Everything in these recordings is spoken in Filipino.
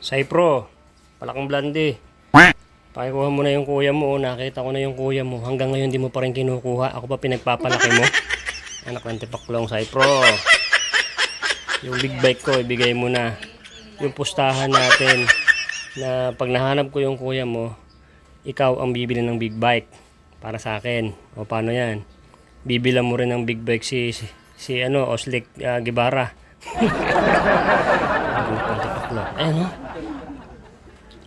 Cypro, palakang blandi. Pakikuha mo na yung kuya mo. Nakita ko na yung kuya mo. Hanggang ngayon di mo pa rin kinukuha. Ako pa pinagpapalaki mo. Anak ng tipaklong, Cypro. Yung big bike ko, ibigay mo na. Yung pustahan natin na pag nahanap ko yung kuya mo, ikaw ang bibili ng big bike para sa akin. O paano yan? Bibilang mo rin ng big bike si Oslik Guevara. Ayun, no?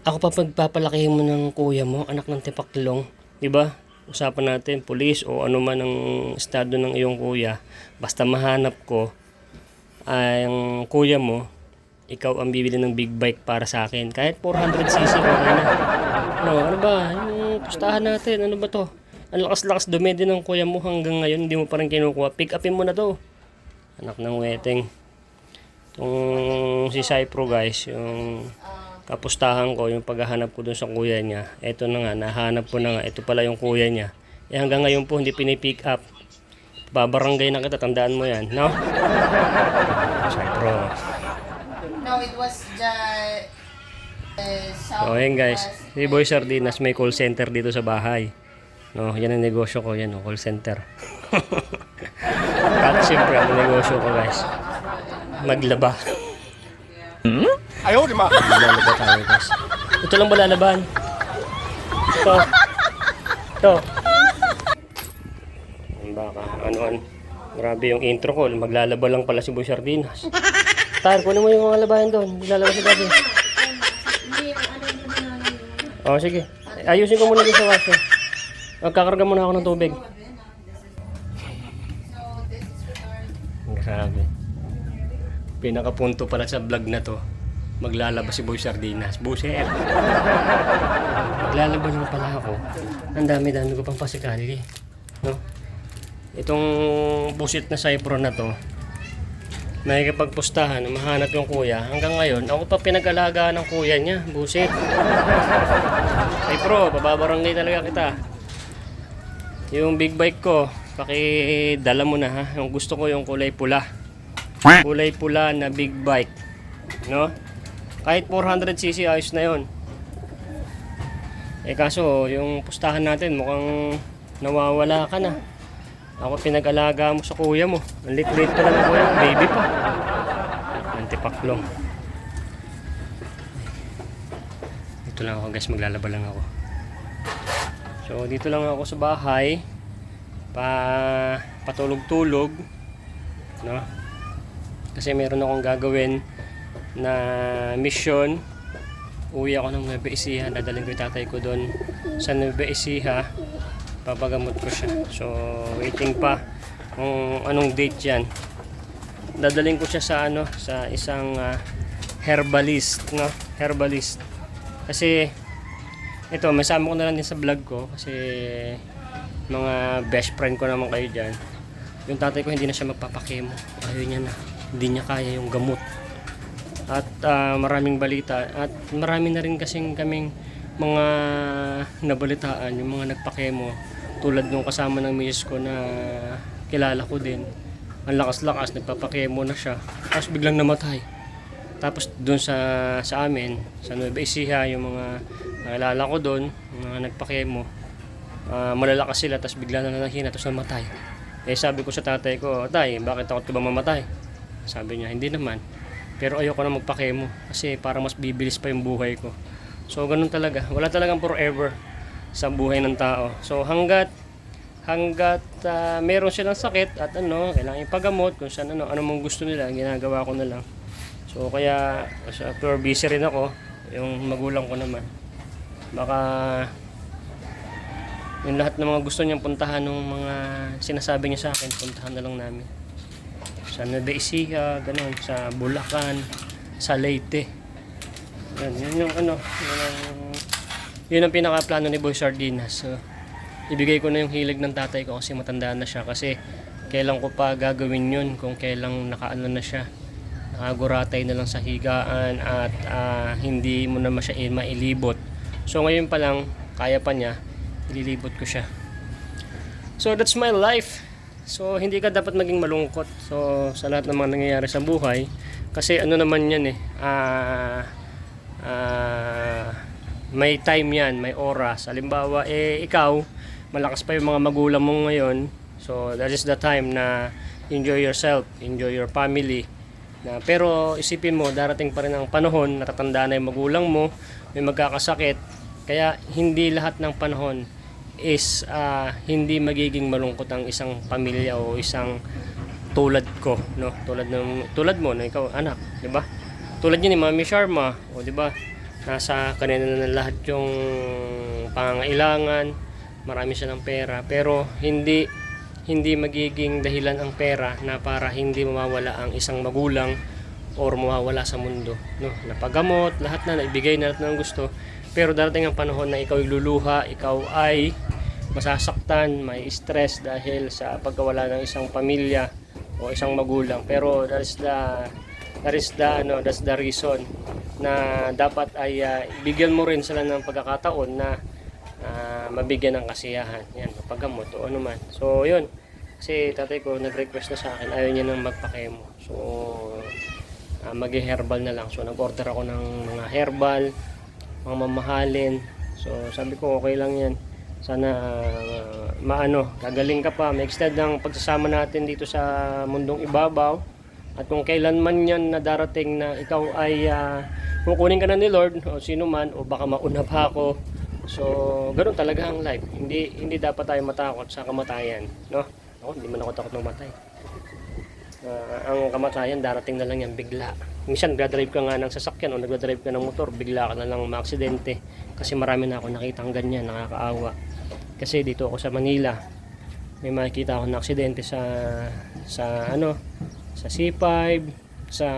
Ako pa pagpapalakihin mo ng kuya mo, anak ng tipaklong, 'di ba? Usapan natin pulis o ano man ang estado ng iyong kuya, basta mahanap ko ang kuya mo, ikaw ang bibili ng big bike para sa akin. Kahit 400cc okay na. No, ano ba? Yung pustahan natin, ano ba 'to? Ang lakas-lakas dumedi ng kuya mo hanggang ngayon hindi mo pa rin kinukuha. Pick upin mo na 'to. Anak ng weteng. Itong si Cypro guys, yung kapustahan ko, yung paghahanap ko dun sa kuya niya. Ito na nga, nahanap ko na nga. Ito pala yung kuya niya. Eh hanggang ngayon po hindi pinipick up. Babarangay na kita, tandaan mo yan, no? Cypro. No, it was just So ayan guys, si Boy Sardinas may call center dito sa bahay. No, yan ang negosyo ko, yan, call center. At siyempre, ang negosyo ko guys, maglaba. Ayaw, di ba? Maglalaba tayo guys. Ito lang ba lalaban? Ito. Ito. Ang baka, ano. Grabe yung intro ko. Maglalaba lang pala si Boy Sardinas. Tar, kunin mo yung mga labahin doon. Maglalaba si Daddy. Oh, sige. Ayusin ko muna dito sa waso. Magkakarga muna ako ng tubig. Grabe. Pinakapunto pala sa vlog na to, maglalaba si Boy Sardinas. Buset! Maglalaba lang pala ako. Ang dami-dami ko pang pasikali. No? Itong busit na Cypro na to, nakikipagpustahan, mahanap yung kuya. Hanggang ngayon, ako pa pinag-alagaan ng kuya niya. Busit! Cypro, pababarangay talaga kita. Yung big bike ko, pakidala mo na ha. Yung gusto ko yung kulay pula. Kulay pula na big bike, no? Kahit 400cc ayos na yon. Eh kaso yung pustahan natin mukhang nawawala ka na. Ako pinag-alaga mo sa kuya mo. Ang lit-lit pa lang ng kuya mo, baby pa. Antipaklong. Dito lang ako guys, maglalaba lang ako. So dito lang ako sa bahay. Patulog-tulog, no? Kasi meron akong gagawin na mission. Uwi ako ng Nueva Ecija, dadalhin ko yung tatay ko doon sa Nueva Ecija, papagamot ko siya. So waiting pa kung anong date yan. Dadalhin ko siya sa sa isang herbalist, no? Herbalist. Kasi ito, masama ko na lang din sa vlog ko kasi mga best friend ko naman kayo dyan. Yung tatay ko hindi na siya magpapakemo, ayaw niya na, hindi niya kaya yung gamot. At maraming balita at marami na rin kasing kaming mga nabalitaan, yung mga nagpakemo tulad nung kasama ng misis ko na kilala ko din. Ang lakas-lakas, nagpapakemo na siya, tapos biglang namatay. Tapos dun sa amin sa Nueva Ecija, yung mga nakilala ko dun, mga nagpakemo, malalakas sila, tapos bigla na nahina, tapos namatay. Eh sabi ko sa tatay ko, tay, bakit takot ka ba mamatay? Sabi niya, hindi naman, pero ayoko na magpakemo kasi para mas bibilis pa yung buhay ko. So ganun talaga, wala talagang forever sa buhay ng tao. So hanggat meron silang sakit at kailangan ipagamot, kung saan ano mong gusto nila, ginagawa ko na lang. So kaya after busy rin ako, yung magulang ko naman, baka yung lahat ng mga gusto niyang puntahan ng mga sinasabi niya sa akin, puntahan na lang namin. Sa Nueva Ecija, ganun, sa Bulacan, sa Leyte. Yun yung yun ang pinaka-plano ni Boy Sardinas. So, ibigay ko na yung hilig ng tatay ko kasi matandaan na siya. Kasi kailan ko pa gagawin yun kung kailang nakaano na siya. Nakaguratay na lang sa higaan at hindi mo na siya mailibot. So ngayon pa lang, kaya pa niya, ililibot ko siya. So that's my life. So hindi ka dapat maging malungkot sa lahat ng mga nangyayari sa buhay kasi naman yan may time yan, may oras. Halimbawa, ikaw, malakas pa yung mga magulang mo ngayon. So, that is the time na enjoy yourself, enjoy your family. Pero isipin mo, darating pa rin ang panahon, natatanda na yung magulang mo, may magkakasakit. Kaya hindi lahat ng panahon is hindi magiging malungkot ang isang pamilya o isang tulad ko, no? Tulad mo na ikaw anak, 'di ba? Tulad niya ni Mami Sharma, o 'di ba? Nasa kanina na lahat yung pangangailangan, marami siya ng pera, pero hindi magiging dahilan ang pera na para hindi mawawala ang isang magulang or mawawala sa mundo, no? Napagamot, lahat na naibigay na lahat ng gusto. Pero darating ang panahon na ikaw ay luluha, ikaw ay masasaktan, may stress dahil sa pagkawala ng isang pamilya o isang magulang. Pero that's the reason na dapat ay bigyan mo rin sila ng pagkakataon na mabigyan ng kasiyahan. Yan, paggamot o ano man. So, yun. Kasi tatay ko nag-request na sa akin, ayaw niya nang magpa-chemo. So, mag-herbal na lang. So, nag-order ako ng mga herbal, mga mamahalin. So, sabi ko okay lang yan. Sana gagaling ka pa. May extend ng pagsasama natin dito sa mundong ibabaw. At kung kailan man yan na darating na ikaw ay kukunin ka na ni Lord o sino man o baka mauna pa ako. So, ganoon talaga ang life. Hindi dapat tayo matakot sa kamatayan, no? Ako, hindi man ako takot ng matay. Ang kamatayan darating na lang yan bigla. Minsan nagdadrive ka nga ng sasakyan o nagdadrive ka ng motor, bigla ka na lang maaksidente. Kasi marami na ako nakitang ganyan, nakakaawa. Kasi dito ako sa Manila, may makikita ako na aksidente sa C5, sa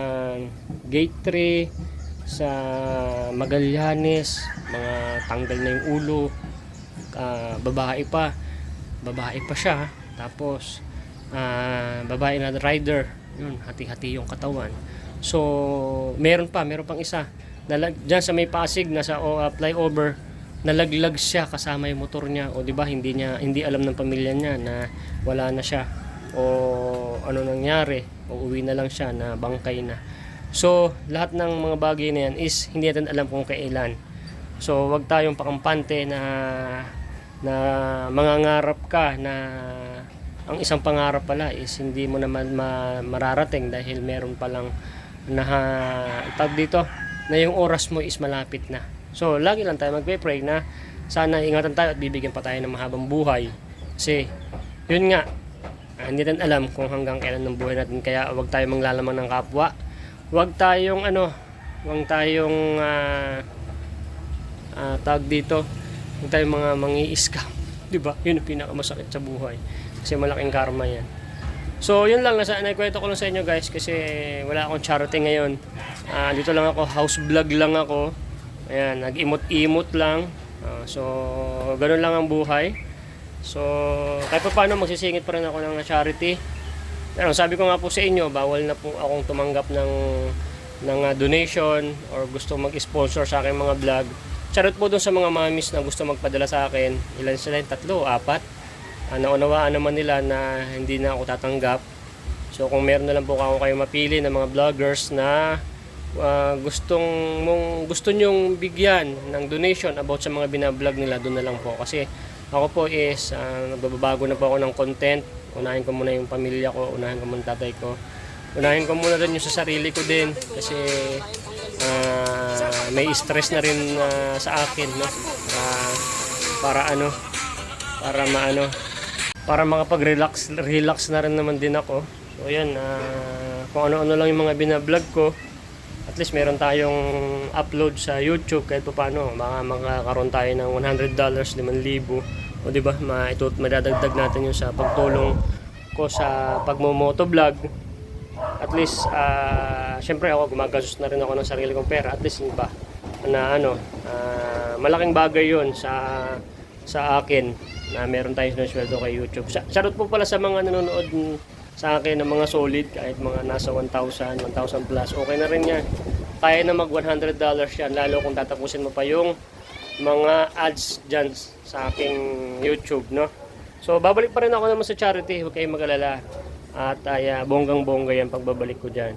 Gate 3, sa Magallanes, mga tanggal na yung ulo, babae pa siya, tapos babae na rider, yun, hati-hati yung katawan. So meron pang isa dyan sa may Pasig na sa flyover, nalaglag siya kasama yung motor niya, o di ba hindi alam ng pamilya niya na wala na siya o ano nangyari, o uwi na lang siya na bangkay na. So lahat ng mga bagay na yan is hindi natin alam kung kailan. So wag tayong pakampante na mangangarap ka na ang isang pangarap pala is hindi mo naman mararating dahil meron palang dito na yung oras mo is malapit na. So lagi lang tayo magpe-pray na sana ingatan tayo at bibigyan pa tayo ng mahabang buhay. Kasi yun nga, hindi natin alam kung hanggang kailan ng buhay natin. Kaya wag tayong manglalamang ng kapwa. Wag tayong tag dito. Wag tayong mga mangi-scam, 'di ba? Yun ang pinakamasakit sa buhay. Kasi malaking karma 'yan. So, yun lang, naikwento ko lang sa inyo guys kasi wala akong charity ngayon. Dito lang ako, house vlog lang ako. Ayan, nag-imot-imot lang. So, ganun lang ang buhay. So, kahit pa paano magsisingit pa rin ako ng charity. Pero sabi ko nga po sa inyo, bawal na po akong tumanggap ng donation or gusto mag-sponsor sa aking mga vlog. Charot po dun sa mga mamis na gusto magpadala sa akin. Ilan sila? 3, 4. Naunawaan naman nila na hindi na ako tatanggap. So kung meron na lang po kayo mapili ng mga vloggers na gusto nyong bigyan ng donation about sa mga binablog nila, doon na lang po. Kasi ako po is nagbabago na po ako ng content. Unahin ko muna yung pamilya ko, unahin ko muna tatay ko, unahin ko muna rin yung sa sarili ko din. Kasi may stress na rin sa akin, no? Para makapag-relax na rin naman din ako. So yan, kung ano-ano lang yung mga binablog ko, at least meron tayong upload sa YouTube kahit pa paano, makakaroon tayo ng $100, 5,000. O di ba, madadagdag natin yung sa pagtulong ko sa pagmo-motovlog. At least, syempre ako gumagastos na rin ako ng sarili kong pera. At least iba na malaking bagay yun sa akin na meron tayong sinusweldo kay YouTube. Shoutout po pala sa mga nanonood sa akin ng mga solid, kahit mga nasa 1,000 plus, okay na rin yan. Kaya na mag $100 yan, lalo kung tatapusin mo pa yung mga ads dyan sa aking YouTube, no? So babalik pa rin ako naman sa charity, huwag kayong mag-alala. At bonggang-bongga yan pagbabalik ko dyan.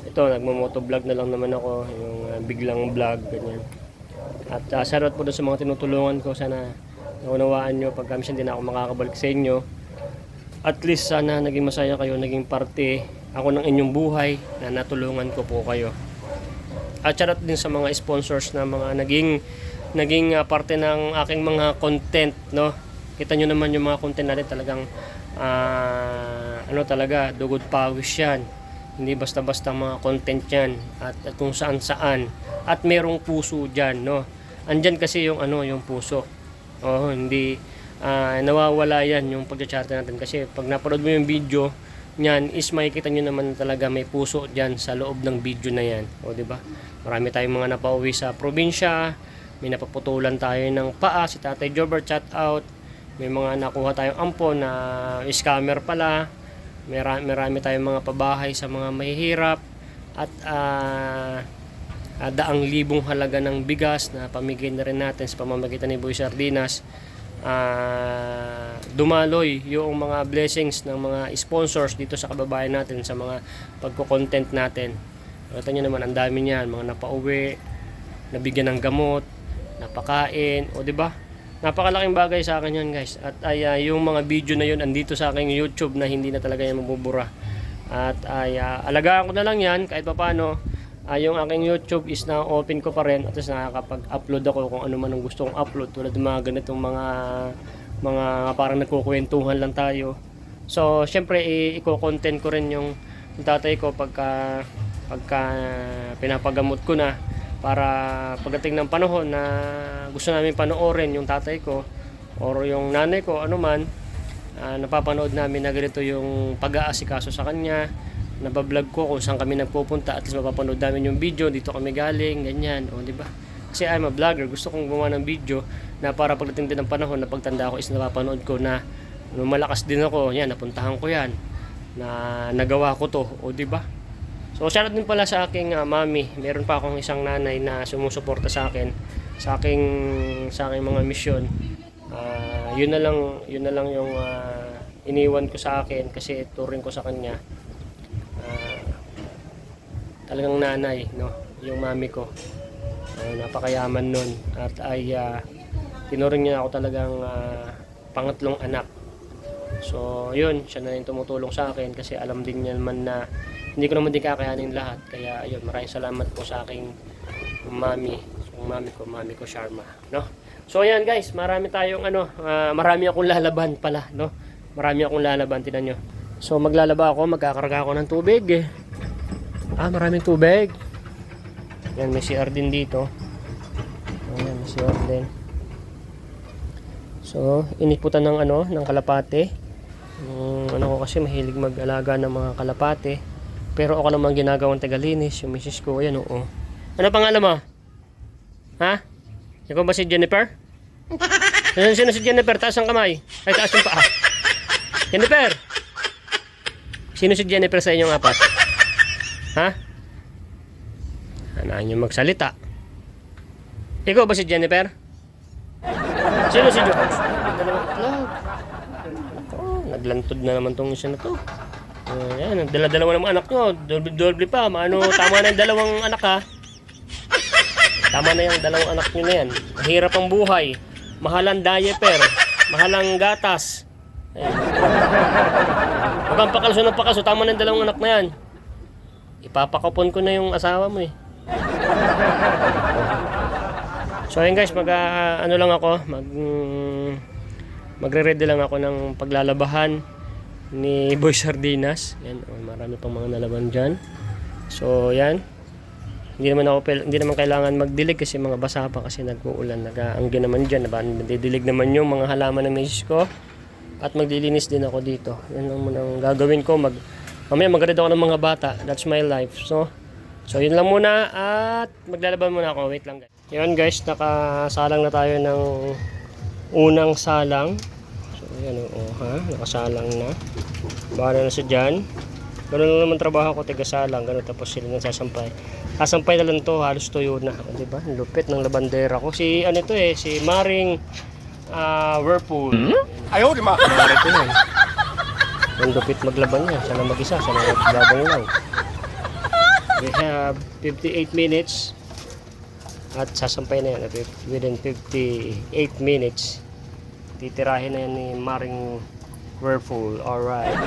Ito, nagmo-motovlog na lang naman ako, yung biglang vlog, ganyan. At shoutout po doon sa mga tinutulungan ko. Sana naunawaan nyo pag minsan din ako makakabalik sa inyo. At least sana naging masaya kayo, naging parte ako ng inyong buhay na natulungan ko po kayo. At shoutout din sa mga sponsors na mga naging parte ng aking mga content, no? Kita nyo naman yung mga content natin talagang talaga dugod pawis yan. Hindi basta-basta mga content yan at kung saan-saan at merong puso diyan, no? Andyan kasi yung yung puso. Hindi nawawala yan yung pagcha-charte natin kasi pag napanood mo yung video niyan is makikita nyo naman talaga may puso diyan sa loob ng video na yan. Di ba? Marami tayong mga napauwi sa probinsya, may napaputulan tayo ng paa, si Tatay Jobert, shout out. May mga nakuha tayong ampon na scammer pala. Marami tayong mga pabahay sa mga mahihirap at daang libong halaga ng bigas na pamigay na rin natin sa pamamagitan ni Boy Sardinas. Dumaloy yung mga blessings ng mga sponsors dito sa kababayan natin sa mga pagko-content natin. Kita nyo naman ang dami niyan, mga napauwi, nabigyan ng gamot, napakain, di ba? Napakalaking bagay sa akin yan, guys. At yung mga video na yun andito sa aking YouTube na hindi na talaga yan mabubura. At alagaan ko na lang yan kahit papaano. Yung aking YouTube is na open ko pa rin at nakakapag-upload ako kung ano man ang gusto kong upload tulad ng mga ganitong mga parang nagkukwentuhan lang tayo. So syempre i-content ko rin yung tatay ko pagka pinapagamot ko na para pagdating ng panahon na gusto namin panoorin yung tatay ko or yung nanay ko anuman, napapanood namin na ganito yung pag-aasikaso sa kanya. Nabablog ko kung saan kami nagpupunta, at least mapapanood namin yung video, dito kami galing, ganyan, di ba? Kasi I'm a vlogger, gusto kong gumawa ng video na para pagdating din ng panahon na pagtanda ko is napapanood ko na malakas din ako, yan, napuntahan ko yan, na nagawa ko to, di ba? So shoutout din pala sa aking mami. Meron pa akong isang nanay na sumusuporta sa akin sa aking mga misyon. Yun na lang yung iniwan ko sa akin kasi turing ko sa kanya. Talagang nanay, no, yung mami ko. Napakayaman nun at tinuring niya ako talagang pangatlong anak. So yun, siya na yung tumutulong sa akin kasi alam din niya naman na hindi ko naman din kakayanin lahat. Kaya ayun, maraming salamat po sa aking mami. Yung mami ko Sharma, no? So ayan guys, marami akong lalaban pala, no? Marami akong lalaban, tinan nyo. So maglalaba ako, magkakarga ako ng tubig eh. Maraming tubig. Yan, may CR din dito. Ayan, may CR din. So, iniputan ng ng kalapate. Ko kasi mahilig mag-alaga ng mga kalapate. Pero ako naman ginagawang tagalinis, yung misis ko, ayan oo. Ano pangalan mo? Ha? Ikaw ba si Jennifer? Sino si Jennifer? Taas ang kamay. Ay, taas yung paa. Jennifer! Sino si Jennifer sa inyong apat? Ha? Hanaan nyo magsalita. Ikaw ba si Jennifer? Sino si George? Naglantod na naman tong isa na to. Ayan, dala-dalawa ng anak nyo. Doble pa. Tama na yung dalawang anak ha. Tama na yung dalawang anak nyo na yan. Mahirap ang buhay. Mahal ang diaper. Mahal ang gatas. Ayan. Huwag kang pakalso ng pakalso. Tama na yung dalawang anak na yan. Ipapakapon ko na yung asawa mo eh. So ayun guys, magre-ready lang ako ng paglalabahan ni Boy Sardinas. Yan, marami pang mga nalaban dyan. So yan. Hindi naman kailangan magdilig kasi mga basa pa kasi nag-uulan. Nag-aanggi naman dyan. Nadidilig naman yung mga halaman ng misis ko. At maglilinis din ako dito. Yan lang muna ang gagawin ko. Mamaya mag-ready ako ng mga bata. That's my life. So yun lang muna at maglalaban muna ako. Wait lang guys. Yun guys, nakasalang na tayo ng unang salang. So yan nakasalang na. Bahala na siya dyan. Ganun lang naman trabaho ko, tigasalang. Ganun tapos sila nang sasampay. Sasampay na lang to, halos tuyo na. Diba? Lupit ng labandera ko. Si Maring Whirlpool. Ayaw, di ma. Mari ko yan. Ang lupit maglaban niya. Sana mag-isa. Sana maglabang lang. We have 58 minutes. At sasampay na yan within 58 minutes. Titirahin na yan ni Maring Whirlpool. Alright.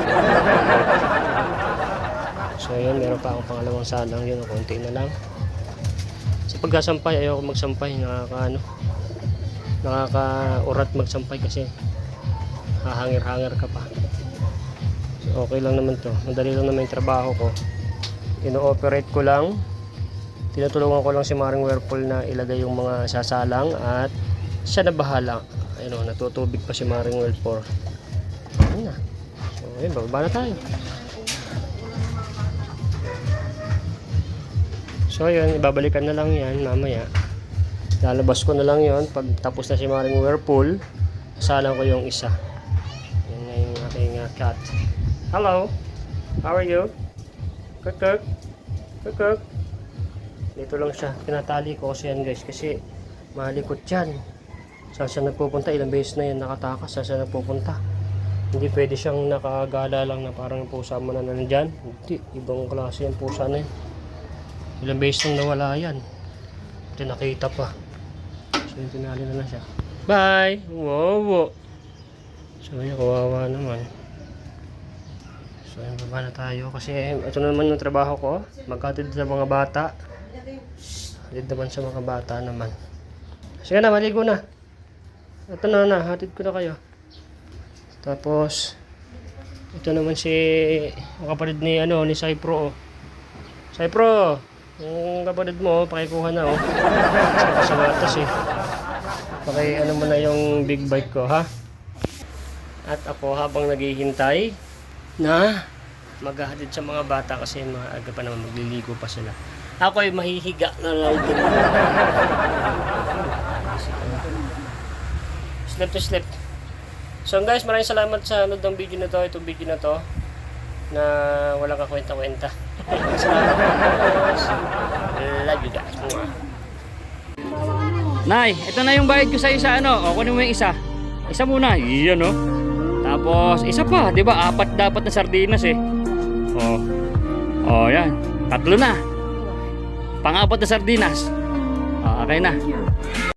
So yun, meron pa akong pangalawang salang yun. Konti na lang. Sa pagkasampay, ayoko magsampay. Nakaka-urat magsampay kasi hahangir-hangir ka pa. So okay lang naman to. Madali lang naman yung trabaho ko. Ino-operate ko lang. Tinutulungan ko lang si Maring Whirlpool na ilagay yung mga sasalang at siya na bahala. Ayun o, natutubig pa si Maring Whirlpool. Ayun na. So ayun, bababa na tayo. So ayun, ibabalikan na lang yan mamaya. Lalabas ko na lang yon pag tapos na si Maring Whirlpool. Salang ko yung isa. Yan nga yung aking cat. Hello, how are you? Kuk. Dito lang siya. Tinatali ko kasi yan guys. Kasi malikot yan. Saan siya nagpupunta? Ilang beses na yan nakatakas. Saan siya nagpupunta? Hindi pwede siyang nakagala lang na parang yung pusa mo na nandyan. Hindi. Ibang klase yung pusa na yan. Ilang beses nang nawala yan. Ito nakita pa. So yung tinali na lang siya. Bye! Wow! So yun, kawawa naman. So yun, baba na tayo. Kasi ito naman yung trabaho ko. Magkatid sa mga bata. Hatid naman sa mga bata naman. Sige na, maligo na. Ito na, hatid ko na kayo. Tapos, ito naman si ang kapatid ni Cypro. Cypro, yung kapatid mo, pakikuha na sa batas mo na yung big bike ko, ha? At ako habang naghihintay na maghahatid sa mga bata kasi maaga pa naman magliligo pa sila. Ako ay mahihiga na lang din. Slip to slip. So guys, maraming salamat sa ano ng video na to. Itong video na to na walang kakwenta-kwenta. Salamat guys. Love you guys. Nay, ito na yung bayad ko sa isa O, kunin mo yung isa. Isa muna. Iyan Tapos isa pa, 'di ba? 4 dapat na sardinas Oh, yan. 3 na. Pang-4 na sardinas. Okay na.